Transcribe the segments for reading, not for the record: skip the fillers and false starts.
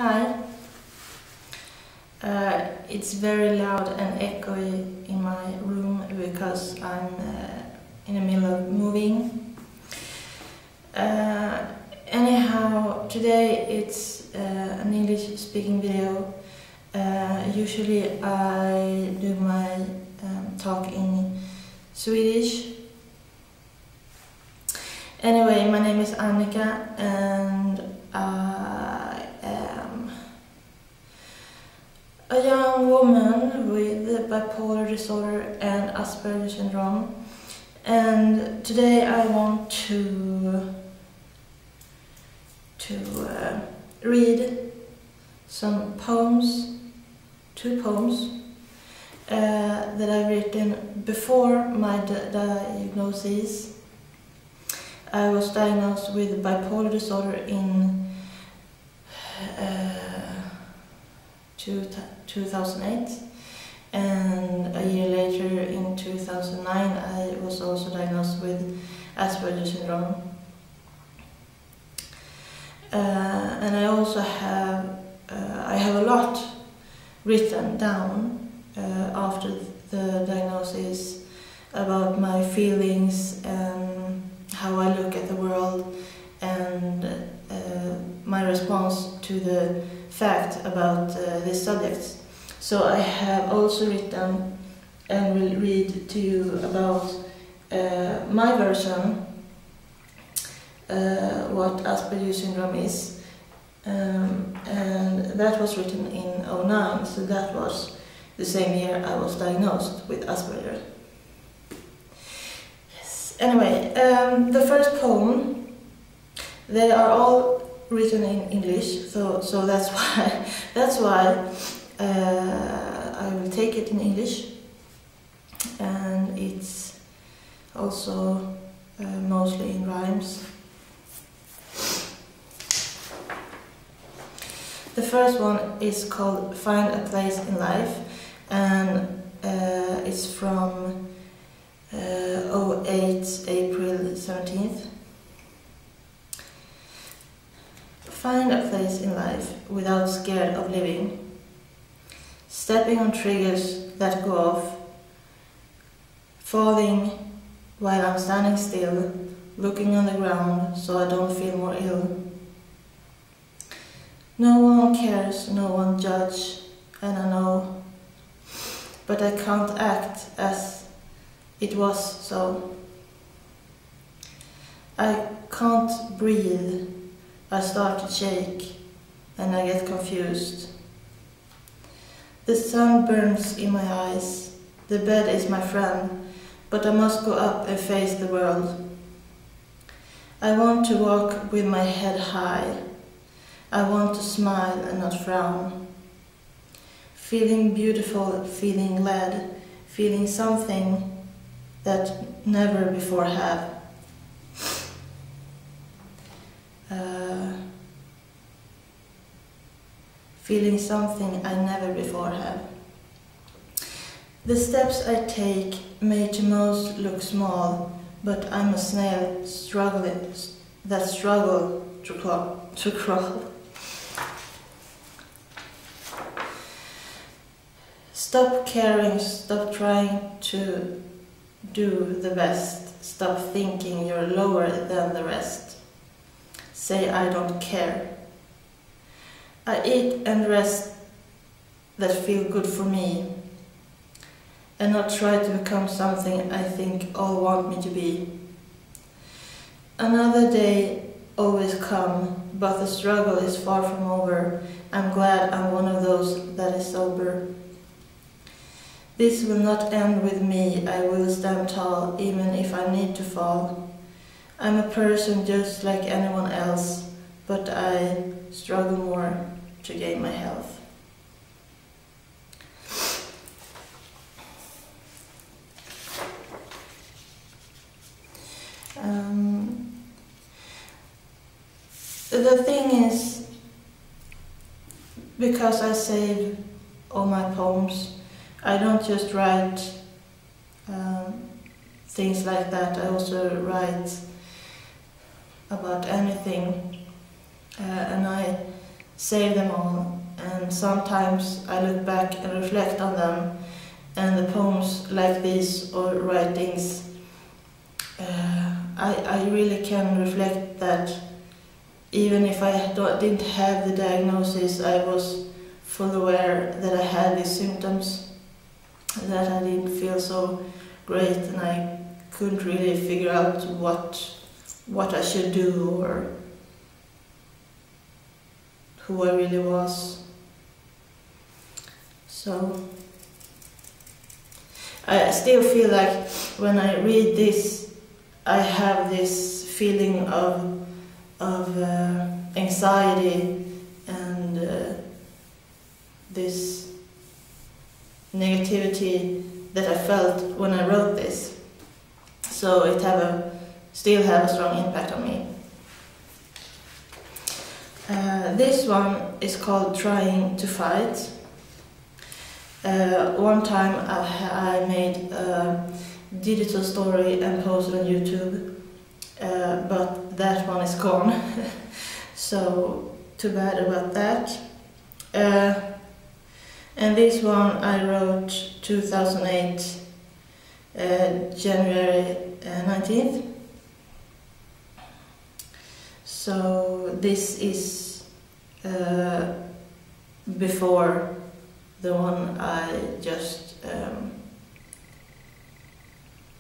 Hi. It's very loud and echoey in my room because I'm in the middle of moving. Anyhow, today it's an English speaking video. Usually I do my talk in Swedish. Anyway, my name is Annika and I am a young woman with bipolar disorder and aspergers syndrome, and today I want to read some poems, two poems that I've written before my diagnosis. I was diagnosed with bipolar disorder in 2008, and a year later in 2009 I was also diagnosed with aspergers syndrome. And I also have a lot written down after the diagnosis about my feelings and how I look at the world and my response to the fact about this subject. So I have also written and will read to you about my version, what Asperger's syndrome is, and that was written in 2009, so that was the same year I was diagnosed with Asperger. Yes. Anyway, the first poem, they are all written in English, so that's why I will take it in English, and it's also mostly in rhymes. The first one is called "Find a Place in Life", and it's from 2008, April 17th. Find a place in life without scared of living, stepping on triggers that go off, falling while I'm standing still, looking on the ground so I don't feel more ill. No one cares, no one judges, and I know, but I can't act as it was so. I can't breathe. I start to shake and I get confused. The sun burns in my eyes. The bed is my friend, but I must go up and face the world. I want to walk with my head high. I want to smile and not frown. Feeling beautiful, feeling glad, feeling something that never before have. Feeling something I never before have. The steps I take may to most look small, but I'm a snail struggling to crawl. Stop caring, stop trying to do the best, stop thinking you're lower than the rest. Say I don't care. I eat and rest that feel good for me, and not try to become something I think all want me to be. Another day always come, but the struggle is far from over. I'm glad I'm one of those that is sober. This will not end with me, I will stand tall, even if I need to fall. I'm a person just like anyone else, but I struggle more to gain my health. The thing is, because I save all my poems, I don't just write things like that, I also write about anything, and I save them all, and sometimes I look back and reflect on them, and the poems like these or writings, I really can reflect that even if I didn't have the diagnosis, I was full aware that I had these symptoms, that I didn't feel so great, and I couldn't really figure out what I should do or who I really was. So I still feel like when I read this, I have this feeling of anxiety and this negativity that I felt when I wrote this. So it still have a strong impact on me. This one is called Trying to Fight. One time I made a digital story and posted on YouTube, but that one is gone. So too bad about that. And this one I wrote 2008, January 19th. So this is before the one I just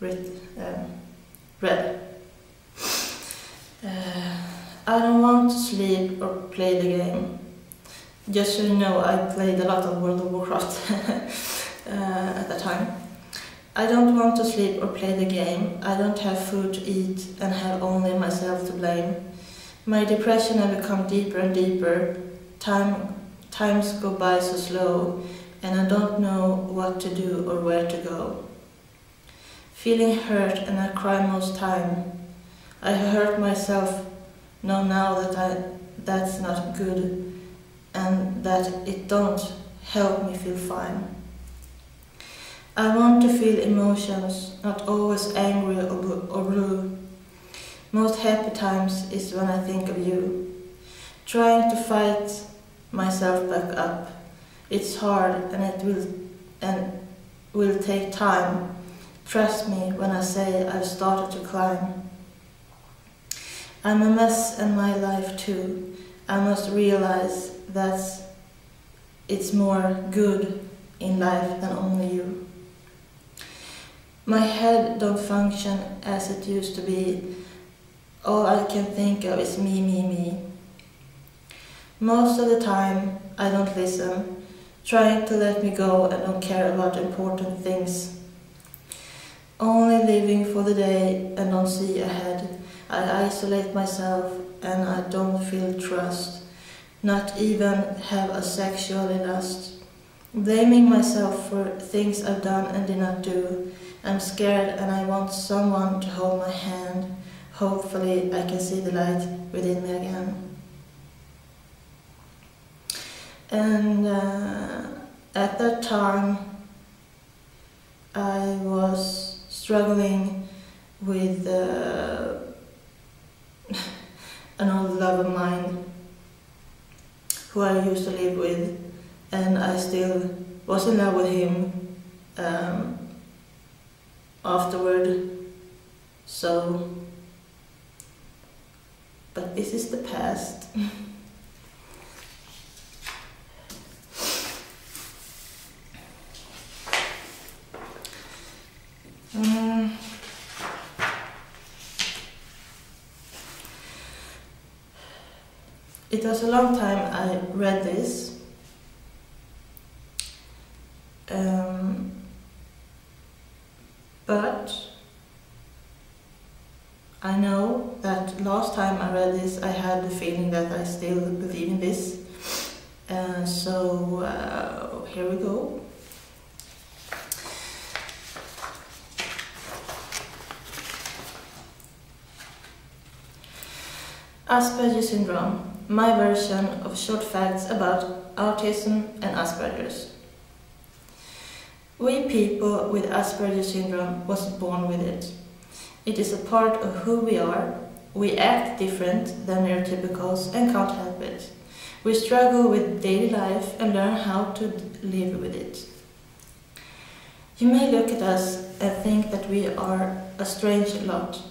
read. I don't want to sleep or play the game. Just so you know, I played a lot of World of Warcraft at that time. I don't want to sleep or play the game. I don't have food to eat and have only myself to blame. My depression has become deeper and deeper. Times go by so slow, and I don't know what to do or where to go. Feeling hurt and I cry most time. I hurt myself, know now that that's not good, and that it don't help me feel fine. I want to feel emotions, not always angry or blue. Most happy times is when I think of you. Trying to fight myself back up. It's hard and it will take time. Trust me when I say I've started to climb. I'm a mess in my life too. I must realize that it's more good in life than only you. My head don't function as it used to be. All I can think of is me, me, me. Most of the time I don't listen, trying to let me go and don't care about important things. Only living for the day and don't see ahead. I isolate myself and I don't feel trust, not even have a sexual lust. Blaming myself for things I've done and did not do. I'm scared and I want someone to hold my hand. Hopefully I can see the light within me again. And at that time I was struggling with an old love of mine who I used to live with, and I still was in love with him afterward. So, but this is the past. It was a long time I read this. But I know that last time I read this, I had the feeling that I still believe in this. So here we go. Asperger syndrome. My version of short facts about autism and Asperger's. We people with Asperger syndrome wasn't born with it. It is a part of who we are. We act different than neurotypicals and can't help it. We struggle with daily life and learn how to live with it. You may look at us and think that we are a strange lot,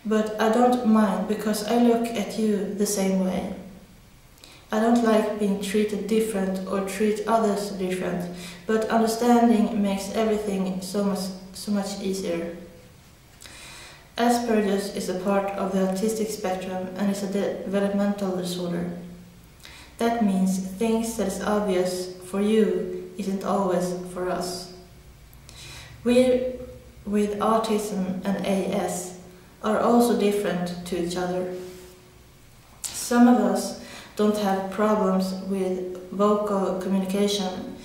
but I don't mind because I look at you the same way. I don't like being treated different or treat others different, but understanding makes everything so much easier. Aspergers is a part of the autistic spectrum and is a developmental disorder. That means things that is obvious for you isn't always for us. We with autism and AS are also different to each other. Some of us don't have problems with vocal communication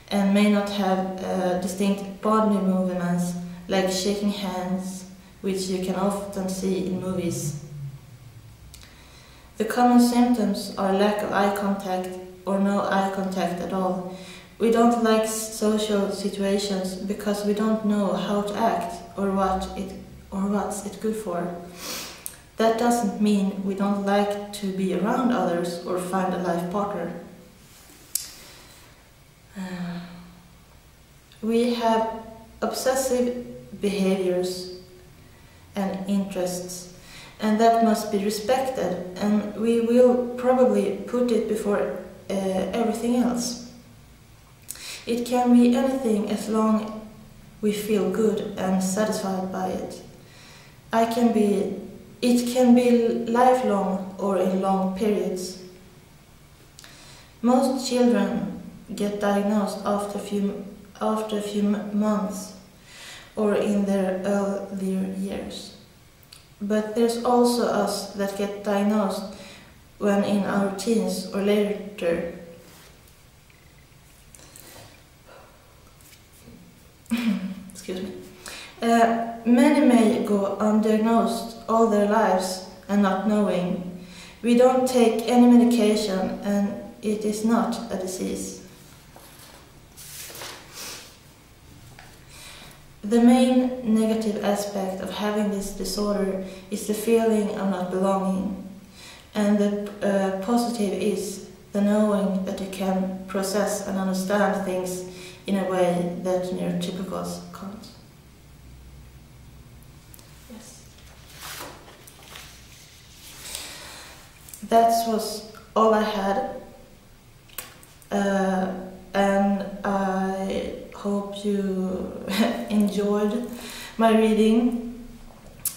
and may not have distinct body movements like shaking hands, which you can often see in movies. The common symptoms are lack of eye contact or no eye contact at all. We don't like social situations because we don't know how to act or what's it good for. That doesn't mean we don't like to be around others or find a life partner. We have obsessive behaviors and interests, and that must be respected, and we will probably put it before everything else. It can be anything as long we feel good and satisfied by it. It can be lifelong or in long periods. Most children get diagnosed after a few months or in their earlier years. But there's also us that get diagnosed when in our teens or later. Excuse me. Many may go undiagnosed all their lives and not knowing. We don't take any medication and it is not a disease. The main negative aspect of having this disorder is the feeling of not belonging, and the positive is the knowing that you can process and understand things in a way that neurotypicals can't. Yes. That was all I had, and I hope you enjoyed my reading,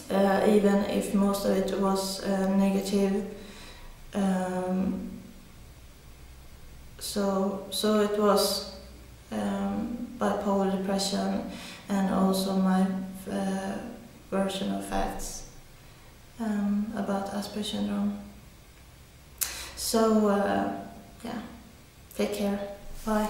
even if most of it was negative. So it was bipolar depression and also my version of facts about Asperger syndrome. So yeah, take care. Bye.